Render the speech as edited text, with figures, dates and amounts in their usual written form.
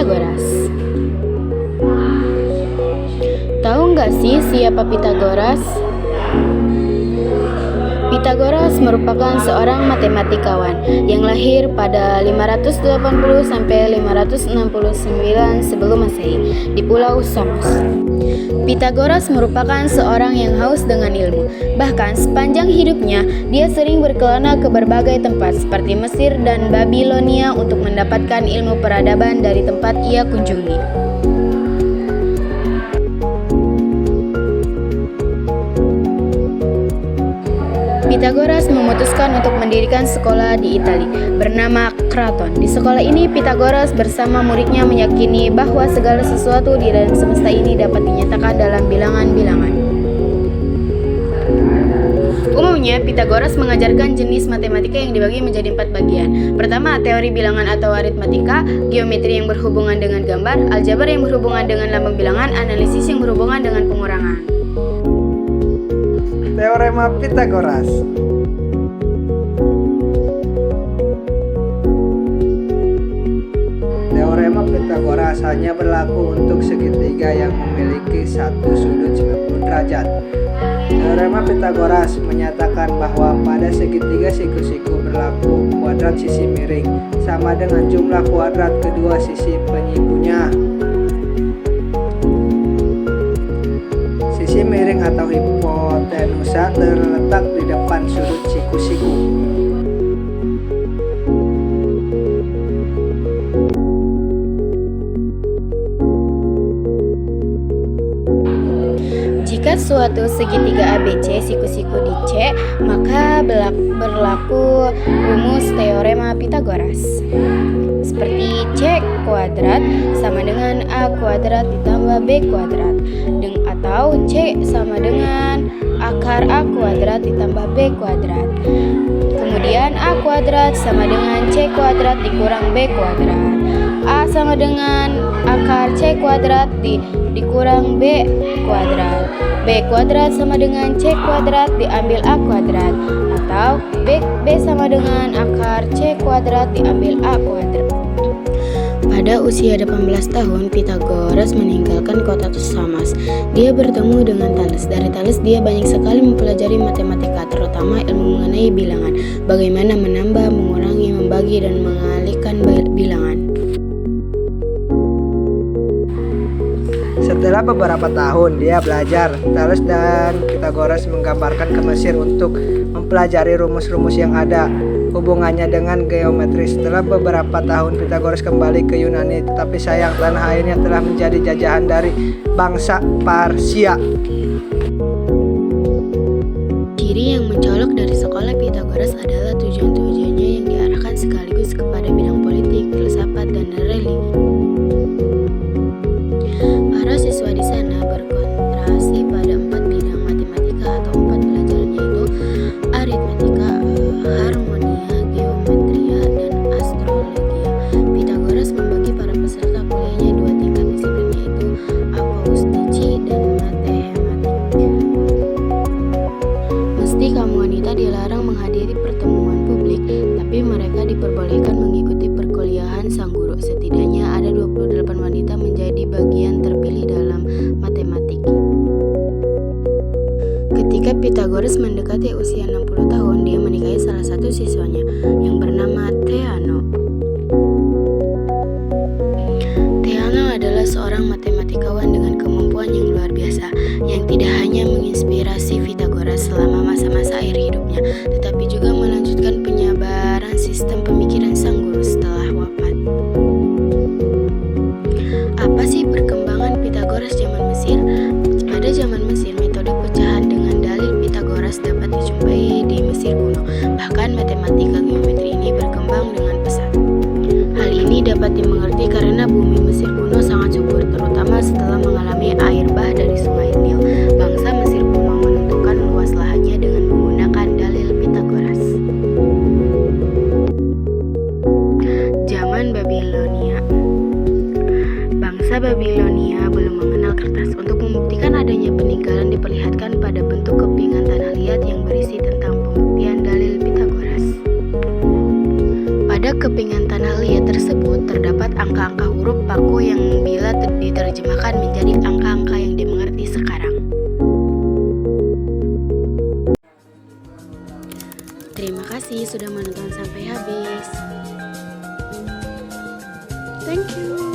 Pitagoras. Tahu nggak sih siapa Pitagoras? Pitagoras merupakan seorang matematikawan yang lahir pada 580 sampai 569 sebelum Masehi di Pulau Samos. Pitagoras merupakan seorang yang haus dengan ilmu. Bahkan sepanjang hidupnya, dia sering berkelana ke berbagai tempat seperti Mesir dan Babilonia untuk mendapatkan ilmu peradaban dari tempat ia kunjungi. Pitagoras memutuskan untuk mendirikan sekolah di Italia bernama Kraton. Di sekolah ini, Pitagoras bersama muridnya meyakini bahwa segala sesuatu di dalam semesta ini dapat dinyatakan dalam bilangan-bilangan. Umumnya, Pitagoras mengajarkan jenis matematika yang dibagi menjadi 4 bagian. Pertama, teori bilangan atau aritmatika, geometri yang berhubungan dengan gambar, aljabar yang berhubungan dengan lambang bilangan, analisis yang berhubungan dengan pengurangan. Teorema Pitagoras. Teorema Pitagoras hanya berlaku untuk segitiga yang memiliki satu sudut 90 derajat. Teorema Pitagoras menyatakan bahwa pada segitiga siku-siku berlaku kuadrat sisi miring sama dengan jumlah kuadrat kedua sisi penyibunya. Sisi miring atau hipotenusa terletak di depan sudut siku-siku. Jika suatu segitiga ABC siku-siku di C, maka berlaku rumus teorema Pitagoras. Seperti C kuadrat sama dengan A kuadrat ditambah B kuadrat, atau C sama dengan akar A kuadrat ditambah B kuadrat. Kemudian A kuadrat sama dengan C kuadrat dikurang B kuadrat. A sama dengan akar C kuadrat dikurang B kuadrat. B kuadrat sama dengan C kuadrat diambil A kuadrat. Atau B sama dengan akar C kuadrat diambil A kuadrat. Pada usia 18 tahun, Pitagoras meninggalkan kota Samos. Dia bertemu dengan Thales. Dari Thales, dia banyak sekali mempelajari matematika, terutama ilmu mengenai bilangan, bagaimana menambah, mengurangi, membagi, dan mengalihkan bilangan. Setelah beberapa tahun dia belajar, Thales dan Pitagoras menggambarkan ke Mesir untuk mempelajari rumus-rumus yang ada hubungannya dengan geometri. Setelah beberapa tahun Pitagoras kembali ke Yunani, tetapi sayang tanah airnya telah menjadi jajahan dari bangsa Parsia. Ciri yang mencolok dari sekolah Pitagoras adalah tujuan-tujuannya yang diarahkan sekaligus kepada bidang politik, filsafat, dan religi. Para siswa di sana berkonsentrasi pada 4 bidang matematika atau 4 pelajaran, yaitu aritmatika, harmonia, geometria, dan astrologia. Pitagoras membagi para peserta kuliahnya 2 tingkat disiplin, yaitu apaustici dan matematik. Meski kaum wanita dilarang menghadiri pertemuan publik, tapi mereka diperbolehkan mengikuti perkuliahan sang guru. Setidaknya ada 28 wanita menjadi bagian terpilih dalam matematik. Ketika Pitagoras mendekati usia 60 tahun, dia menikahi salah satu siswanya yang bernama Theano. Theano adalah seorang matematikawan dengan kemampuan yang luar biasa, yang tidak hanya menginspirasi Pitagoras selama masa-masa akhir hidupnya, tetapi juga melanjutkan penyebaran sistem pemikiran sang guru setelah wafat. Apa sih perkembangan Pitagoras zaman Mesir? Pada zaman Mesir, metode pecahan dengan dalil Pitagoras dapat dijumpai di Mesir kuno. Bahkan matematika geometri ini berkembang dengan pesat. Hal ini dapat dimengerti karena bumi Mesir kuno sangat subur, terutama setelah mengalami air bah dari sungai Nil. Bangsa Mesir kuno menentukan luas lahannya dengan menggunakan dalil Pitagoras. Zaman Babilonia. Bangsa Babilonia belum mengenal kertas. Untuk membuktikan adanya peninggalan diperlihatkan pada bentuk kepingan tanah liat yang berisi tentang pembuktian dalil Pitagoras. Pada kepingan tanah liat tersebut terdapat angka-angka huruf baku yang bila diterjemahkan menjadi angka-angka yang dimengerti sekarang. Terima kasih sudah menonton sampai habis. Thank you.